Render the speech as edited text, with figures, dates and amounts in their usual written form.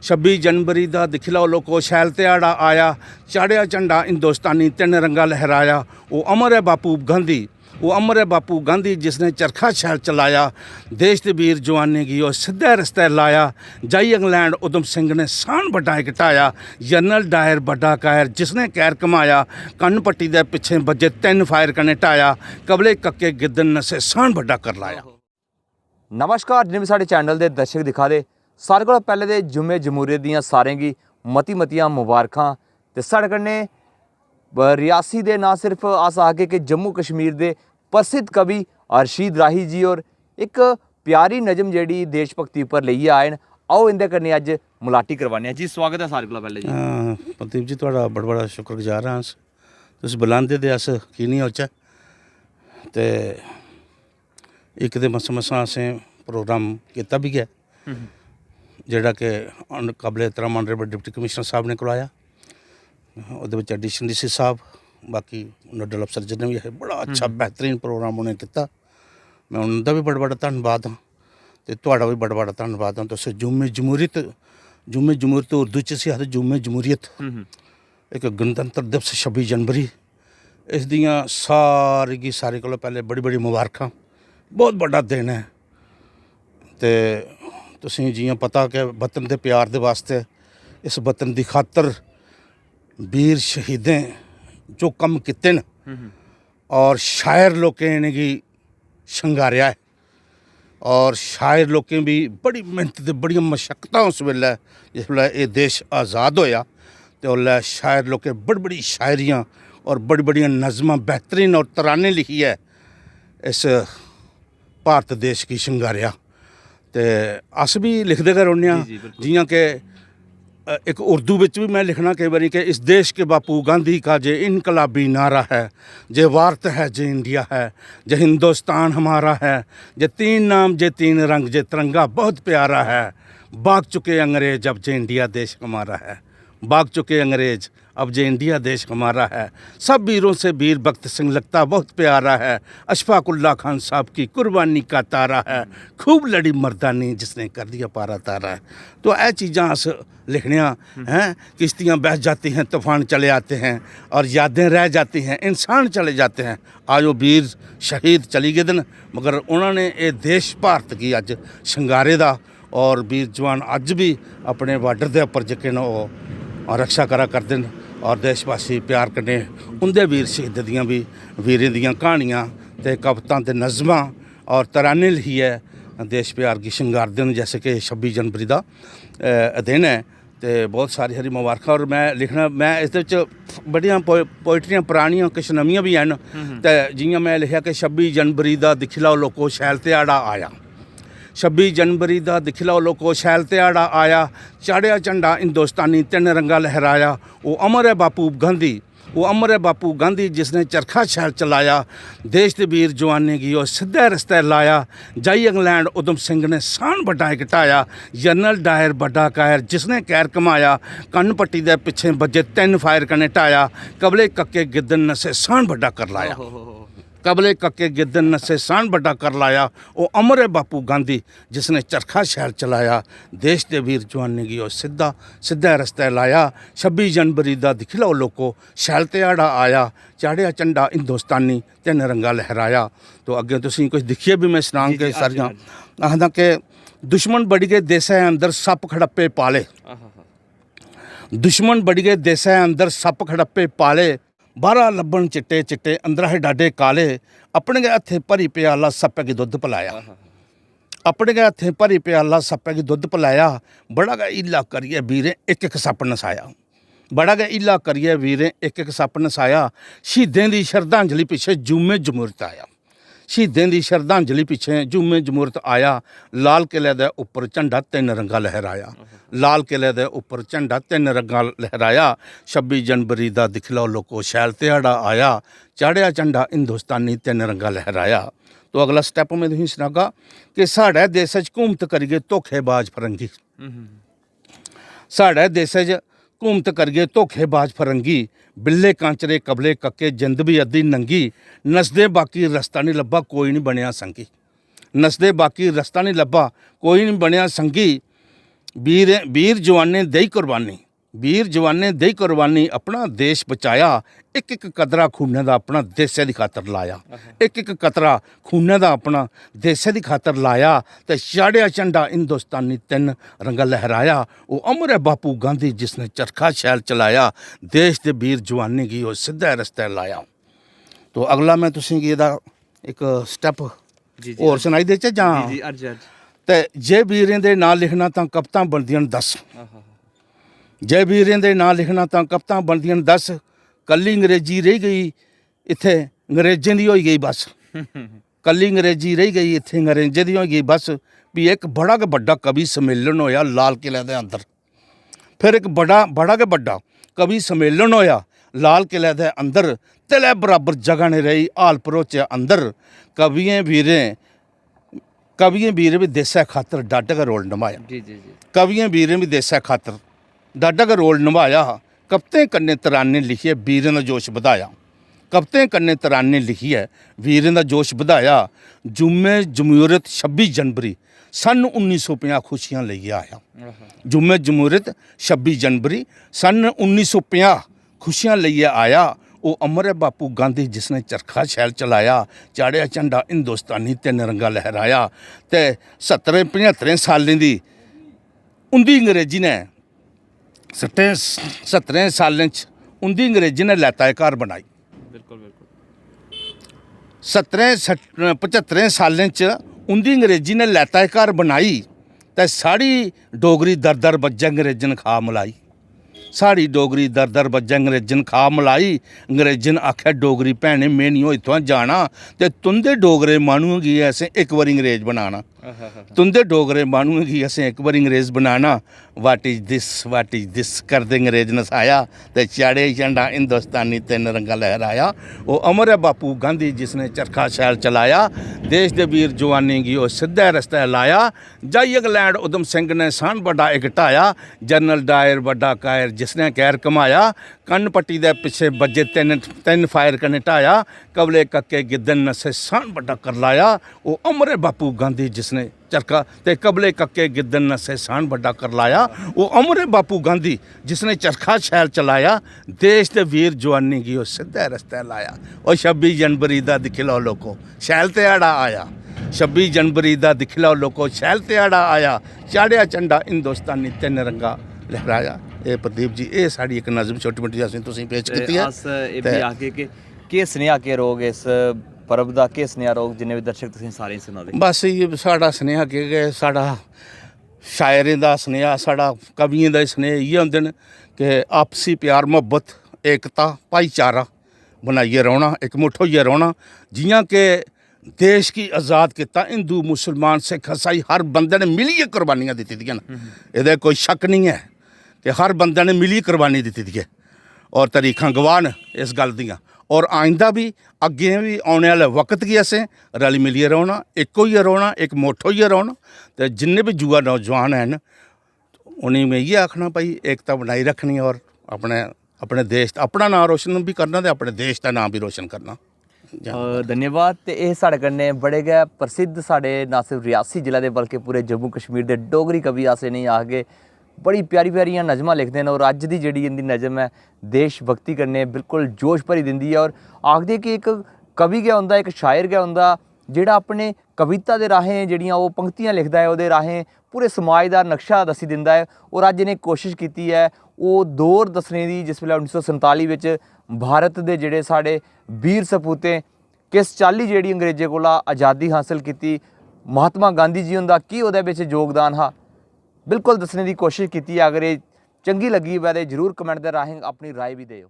26 जनवरी दा दिक्खी लैओ लोको शैल ध्याड़ा आया, चाढ़ेआ झंडा हिंदुस्तानी, तिन रंगा लहराया। वो अमर है बापू गांधी, वो अमर है बापू गांधी जिसने चरखा शैल चलाया, देश दे वीर जवानी गी ओह सिद्धे रस्ते लाया। जाई इंग्लैंड उधम सिंह ने सान बड़ा घटाया, जनरल डायर बड़ा कायर जिसने कैर कमाया। कन्न पट्टी दे पिछे बजे 3 फायर कने ढाया, कबले कक्के गिद्धन नसे सान बड़ा कर लाया। नमस्कार, जिन्हें भी साढ़े चैनल के दर्शक दिखा दे सारे को पहले तो जुम्मे जमहूरियत दियां सारें गी मतियां मुबारखां। ते साढ़े कन्नै रियासी दे ना सिर्फ अस आखगे कि जम्मू कश्मीर दे प्रसिद्ध कवि रशीद राही जी और एक प्यारी नज़म जेह्ड़ी देश भगती पर लेइयै आए न। आओ इंदे कन्नै अज्ज मुलाटी करवाने जी। स्वागत है सारे कोला पैह्ले जी। प्रदीप जी तुहाड़ा बड़ा बड़ा शुक्रगुजार हाँ। तुस बुलांदे ते अस की नहीं औचे। ते एक ते मसां असें प्रोग्राम कीता भी है जेह्ड़ा कि काबले एहतराम ऑनरेबल डिप्टी कमिश्नर साहब ने करवाया। ओह्दे विच एडिशन डी सी साहब, बाकी नोडल अफसर जिन्ने भी है, बड़ा अच्छा बेहतरीन प्रोग्राम उन्हें किया। मैं उनका भी बड़ा बड़ा धन्नवाद हाँ, ते तुहाड़ा भी बड़ा बड़ा धन्नवाद हाँ। तुस जुम्मे जमहूरियत उर्दू च इसी आखदे जुम्मे जमहूरियत, एक गणतंत्र दिवस 26 जनवरी, इस दियां सारे कोला पहले बड़ी बड़ी मुबारखां। बहुत बड़ा दिन है। ते तुसें जियां पता कि वतन दे प्यार दे वास्ते, इस वतन दी खातर वीर शहीदें जो कम कीते न और शायर लोकें इनेंगी शंगारेआ है। और शायर लोकें भी बड़ी मेहनत ते बड़ियां मशक्कतां उस वेल्लै जिस वेल्लै एह् देश आज़ाद होया ते उसलै शायर लोकें बड़ी बड़ी शायरियां और बड़ी बड़ियां नज़मां बेहतरीन और तराने लिखियै इस भारत देश की शंगारेआ। ते अस भी लिखदे गै रौह्ने आं। जियां कि एक उर्दू विच भी मैं लिखना कई बारी कि इस देश के बापू गांधी का जे इनकलाबी नारा है, जे भारत है, जे इंडिया है, जे हिंदुस्तान हमारा है, जे 3 नाम, जे 3 रंग, जे तिरंगा बहुत प्यारा है। भाग चुके अंग्रेज अब जे इंडिया देश हमारा है, भाग चुके अंग्रेज अब जे इंडिया देश हमारा है। सब वीरों से वीर भगत सिंह लगता बहुत प्यारा है, अशफाकुल्ला खान साहब की कुर्बानी का तारा है, खूब लड़ी मर्दानी जिसने कर दिया पारा तारा है। तो यह चीज़ां अस लिखने हैं। किश्तियाँ बह जाती हैं, तूफान चले आते हैं और यादें रह जाती हैं, इंसान चले जाते हैं। आज वो वीर शहीद चली गए दिन, मगर उन्होंने ये देश भारत की अज शंगारे दा और वीर जवान अज भी अपने बार्डर के उपर जेके न वो रक्षा करा करते हैं। और देशवासी प्यार कन्नै उंदे वीर शहीद दियां भी वीरें दियां कहानियां ते कवितां ते नज़मां और तराने लिखियै देश प्यार की शंगारदे न। जैसे कि 26 जनवरी का दिन है ते बहुत सारी सारी मुबारखां। और मैं इस बड़ियां पोइट्रियां पुरानियां किश नवियां भी हैं। ते जियां मैं लिखा कि 26 जनवरी का दिक्खी लैओ लोको शैल ध्याड़ा आया, 26 जनवरी का दिक्खी लैओ लोको शैल ध्याड़ा आया, चाढ़ेआ झंडा हिंदुस्तानी, 3 रंगा लहराया। वो अमर है बापू गांधी, वो अमर है बापू गांधी जिसने चरखा शैल चलाया, देश दे वीर जवानी गी ओह सिद्धे रस्ते लाया। जाई इंग्लैंड उधम सिंह ने सान बड़ा घटाया, जनरल डायर बड़ा कायर जिसने कैर कमाया। कन्न पट्टी दे पिछे बजे 3 फायर कने ढाया, कबले कक्के गिद्धन नसे सान बड़ा कर लाया, कबले कक्के गिद्धन नसे सान बड़ा कर लाया। वो अमर है बापू गांधी जिसने चरखा शैल चलाया, देश के वीर जवानी गी ओह सिद्धे रस्ते लाया। 26 जनवरी का दिक्खी लैओ लोको शैल ध्याड़ा आया, चाढ़ेआ झंडा हिंदुस्तानी, 3 रंगा लहराया। तो अगे तुसीं कुछ दिखिए भी मैं सुनां के सारियां आखदा कि दुश्मन बड़ी गए देशै अंदर सप खड़प्पे पाले, दुश्मन बड़ी गए देशै अंदर सप खड़प्पे पाले। 12 लब्बन चिट्टे चिट्टे अंदर है डाडे काले, अपने गै हत्थे भरी प्याला सप्पे गी दुद्ध पिलाया, अपने गै हत्थे भरी प्याला सप्पे गी दुद्ध पिलाया। बड़ा गै हीला करियै वीरें एक एक सप्प नसाया, बड़ा गै हीला करियै वीरें एक एक सप्प नसाया। शहीदें दी शरधांजलि पिछे जुम्मे जमहूरियत आया, शहीदें दी शरधांजलि पिछे जुम्मे जमहूरियत आया। लाल किले दे उपर झंडा 3 रंगा लहराया, लाल किले दे उपर झंडा 3 रंगा लहराया। 26 जनवरी का दिक्खी लैओ लोको शैल ध्याड़ा आया, चाढ़ेआ झंडा हिंदुस्तानी, 3 रंगा लहराया। तो अगला स्टैप मैं तुसेंगी सनागा कि साढ़े देश च हुकूमत करिए धोखेबाज फरंगी, साढ़े देश च हुकूमत करिए धोखेबाज फरंगी। बिल्ले कांचरे कबले कक्के जिंद भी अद्धी नंगी, नसदे बाकी रस्ता नहीं लब्भा कोई नहीं बनिया संगी, नसदे बाकी रस्ता नहीं लब्भा कोई नहीं बनिया संगी। ਵੀਰ ਜਵਾਨੇ ਦੇਈ ਕੁਰਬਾਨੀ, ਵੀਰ ਜਵਾਨੇ ਦੇਈ ਕੁਰਬਾਨੀ, ਆਪਣਾ ਦੇਸ਼ ਬਚਾਇਆ, ਇੱਕ ਇੱਕ ਕਤਰਾ ਖੂਨੇ ਦਾ ਆਪਣਾ ਦੇਸ਼ੇ ਦੀ ਖਾਤਰ ਲਾਇਆ, ਇੱਕ ਇੱਕ ਕਤਰਾ ਖੂਨੇ ਦਾ ਆਪਣਾ ਦੇਸ਼ੇ ਦੀ ਖਾਤਰ ਲਾਇਆ, ਤੇ ਚਾੜਿਆ ਝੰਡਾ ਹਿੰਦੁਸਤਾਨੀ ਤਿੰਨ ਰੰਗਾ ਲਹਿਰਾਇਆ। ਉਹ ਅਮਰ ਹੈ ਬਾਪੂ ਗਾਂधी ਜਿਸਨੇ ਚਰਖਾ ਸ਼ੈਲ ਚਲਾਇਆ, ਦੇਸ਼ ਦੇ ਵੀਰ ਜਵਾਨੀ ਕੀ ਉਹ ਸਿੱਧਾ ਰਸਤੇ ਲਾਇਆ। ਤੋ ਅਗਲਾ ਮੈਂ ਤੁਸੀਂ ਕੀ ਇਹਦਾ ਇੱਕ ਸਟੈਪ ਹੋਰ ਸੁਣਾਈ ਦੇ ਚ ਜਾਂ ਜੀ ਅਰਜ ਤੇ ਜੇ ਵੀਰਾਂ ਦੇ ਨਾਂ ਲਿਖਣਾ ਤਾਂ ਕਵਿਤਾ ਬਣਦੀਆਂ 10, ਜੇ ਵੀਰਾਂ ਦੇ ਨਾਂ ਲਿਖਣਾ ਤਾਂ ਕਵਿਤਾ ਬਣਦੀਆਂ 10, ਕੱਲੀ ਅੰਗਰੇਜ਼ੀ ਰਹਿ ਗਈ ਇੱਥੇ ਅੰਗਰੇਜ਼ਾਂ ਦੀ ਹੋਈ ਗਈ ਬਸ, ਕੱਲੀ ਅੰਗਰੇਜ਼ੀ ਰਹਿ ਗਈ ਇੱਥੇ ਅੰਗਰੇਜ਼ਾਂ ਦੀ ਹੋਈ ਗਈ ਬਸ। ਵੀ ਇੱਕ ਬੜਾ ਕੇ ਵੱਡਾ ਕਵੀ ਸੰਮੇਲਨ ਹੋਇਆ ਲਾਲ ਕਿਲ੍ਹੇ ਦੇ ਅੰਦਰ, ਫਿਰ ਇੱਕ ਬੜਾ ਕੇ ਵੱਡਾ ਕਵੀ ਸੰਮੇਲਨ ਹੋਇਆ ਲਾਲ ਕਿਲ੍ਹੇ ਦੇ ਅੰਦਰ, ਤਿਲੇ ਬਰਾਬਰ ਜਗ੍ਹਾ ਨਹੀਂ ਰਹੀ ਹਾਲ ਪਰੋਚੇ ਅੰਦਰ। ਕਵੀਆਂ ਵੀਰੇ ਵੀ ਦੇਸ਼ਾ ਖਾਤਰ ਡਾਢਾ का रोल निभाया, कवियां वीरें भी देशा खातर डाढा का रोल निभाया। कवितें कन्ने तराने लिखिए वीरें का जोश ਵਧਾਇਆ, कवितें कन्ने तराने लिखिए वीरें का जोश ਵਧਾਇਆ। जुम्मे जमहूरियत 26 जनवरी सन 1950 खुशियां लेके आया, जुम्मे जमहूरियत 26 जनवरी सन 1950 खुशियां लेके आया। ਉਹ ਅਮਰ ਹੈ ਬਾਪੂ ਗਾਂਧੀ ਜਿਸਨੇ ਚਰਖਾ ਸ਼ੈਲ ਚਲਾਇਆ, ਚਾੜਿਆ ਝੰਡਾ ਹਿੰਦੁਸਤਾਨੀ ਤਿੰਨ ਰੰਗਾ ਲਹਿਰਾਇਆ। ਤੇ 70-75 ਸਾਲਾਂ ਦੀ ਉਂਦੀ ਅੰਗਰੇਜ਼ੀ ਨੇ 70 ਸਾਲਾਂ 'ਚ ਉਂਦੀ ਅੰਗਰੇਜ਼ੀ ਨੇ ਲੈਤਾਇਕਾਰ ਬਣਾਈ। ਬਿਲਕੁਲ 75 ਸਾਲਾਂ 'ਚ ਉਂਦੀ ਅੰਗਰੇਜ਼ੀ ਨੇ ਲੈਤਾਇਕਾਰ ਬਣਾਈ। ਤੇ ਸਾੜੀ ਡੋਗਰੀ ਦਰ ਵੱਜਾ ਅੰਗਰੇਜ਼ਨ ਖਾ ਮਲਾਈ, साड़ी डोगरी दर बज्जा अंग्रेजन खा मलाई। अंग्रेजन आख्या डोगरी भैने में नहीं हो इत्थों जाना, ते तुंदे डोगरे माहनुएं गी असें एक बारी अंग्रेज बनाना, तुंदे डोगरे माहनुएं गी असें एक बारी अंग्रेज बनाना। वाट इज दिस करदे अंग्रेज नसाया, ते चाड़े झंडा हिंदुस्तानी तिन रंगा लहराया। वो अमर है बापू गांधी जिसने चरखा शैल चलाया, देश दे वीर जवानी गी वो सिद्धे रस्ते लाया। जाई इंग्लैंड उधम सिंह ने सान बड़ा एक ढाया, जनरल डायर बड़ा कायर जिसने कैर कमाया। कन्न पट्टी दे पिछे बजे तिन फायर कने ढाया, कबले कक्के गिद्धन नसे सान बड़ा कर लाया। वो अमर है बापू गांधी जिसने चरखा ते कबले कक्के गिद्धन नसे सान बड़ा कर लाया। वो अमर है बापू गांधी जिसने चरखा शैल चलाया, देश दे वीर जवानी गी वो सिद्धे रस्ते लाया। और 26 जनवरी दा दिख लो लोको शैल ध्याड़ा आया, 26 जनवरी दा दिख लो लोको शैल ध्याड़ा आया। चाड़िया झंडा हिंदुस्तानी तिन रंगा लहराया। ਇਹ ਪ੍ਰਦੀਪ ਜੀ ਇਹ ਸਾਡੀ ਇੱਕ ਨਜ਼ਮ ਛੋਟੀ ਮੋਟੀ ਅਸੀਂ ਤੁਸੀਂ ਪੇਸ਼ ਕੀਤੀ ਹੈ। ਇਹ ਵੀ ਆਗੇ ਕਿ ਸੁਨੇਹਾ ਕੇ ਰੋਗ ਇਸ ਪਰਬ ਦਾ ਕਿ ਸੁਨੇਹਾ ਰੋਗ ਜਿੰਨੇ ਵੀ ਦਰਸ਼ਕ ਤੁਸੀਂ ਸਾਰੇ ਸੁਣਾ ਦੇ। ਬਸ ਇਹ ਸਾਡਾ ਸੁਨੇਹਾ ਕਿ ਸਾਡਾ ਸ਼ਾਇਰਾਂ ਦਾ ਸੁਨੇਹਾ, ਸਾਡਾ ਕਵੀਆਂ ਦਾ ਸੁਨੇਹਾ ਇਹ ਹੁੰਦੇ ਨੇ ਕਿ ਆਪਸੀ ਪਿਆਰ ਮੁਹੱਬਤ ਏਕਤਾ ਭਾਈਚਾਰਾ ਬਣਾਈਏ ਰਹਿਣਾ, ਇੱਕ ਮੁੱਠ ਹੋਈਏ ਰਹਿਣਾ। ਜਿਵੇਂ ਕਿ देश की आज़ाद किया हिंदू मुसलमान सिख ईसाई हर बंदे ने मिलिए कुर्बानियाँ दी दी न, ये कोई शक नहीं है कि हर बंदे ने मिली कुर्बानी दी दी है। और तारीखां गवाह न इस गल दियां। और आइंदा भी अगे भी आने वाले वक्त की असें रली मिलिए रौना, एक होइए रौना, एक मुट्ठ होइए रौना। तो जिन्ने भी युवा नौजवान हैं उन्हें मैं ये आखना भाई एकता बनाई रखनी और अपने देश अपना नाम रोशन भी करना तो अपने देश का नाम भी रोशन करना। धन्यवाद। तो यह साढ़े कन्नै बड़े गै प्रसिद्ध साढ़े ना सिर्फ रियासी जिले के बल्कि पूरे जम्मू कश्मीर के डोगरी कवि अस नहीं आखगे, बड़ी प्यारी प्यारियां नज़मां लिखते हैं। और अज की जी इनकी नज़म है देश भगती कन्नै बिल्कुल जोश भरी दिंदी है। और आखदे कि एक कवि गै होंदा, एक शायर गै होंदा जिहड़ा अपने कविता के राहें जिहड़ियां वो पंक्तियां लिखदा है, वो राहें पूरे समाज का नक्शा दसी दिंदा है। और अज इन्हें कोशिश की है वो दौर दसने की जिस वेले 1947 भारत के जिहड़े साढ़े वीर सपूतें किस चाली जिहड़ी अंग्रेज़ें कोला आज़ादी हासिल की, महात्मा गांधी जी उनका की उहदे विच योगदान हा, बिल्कुल दसने की कोशिश की। अगर ये चंगी लगी वै जरूर कमेंट दे राहें अपनी राय भी दिओ।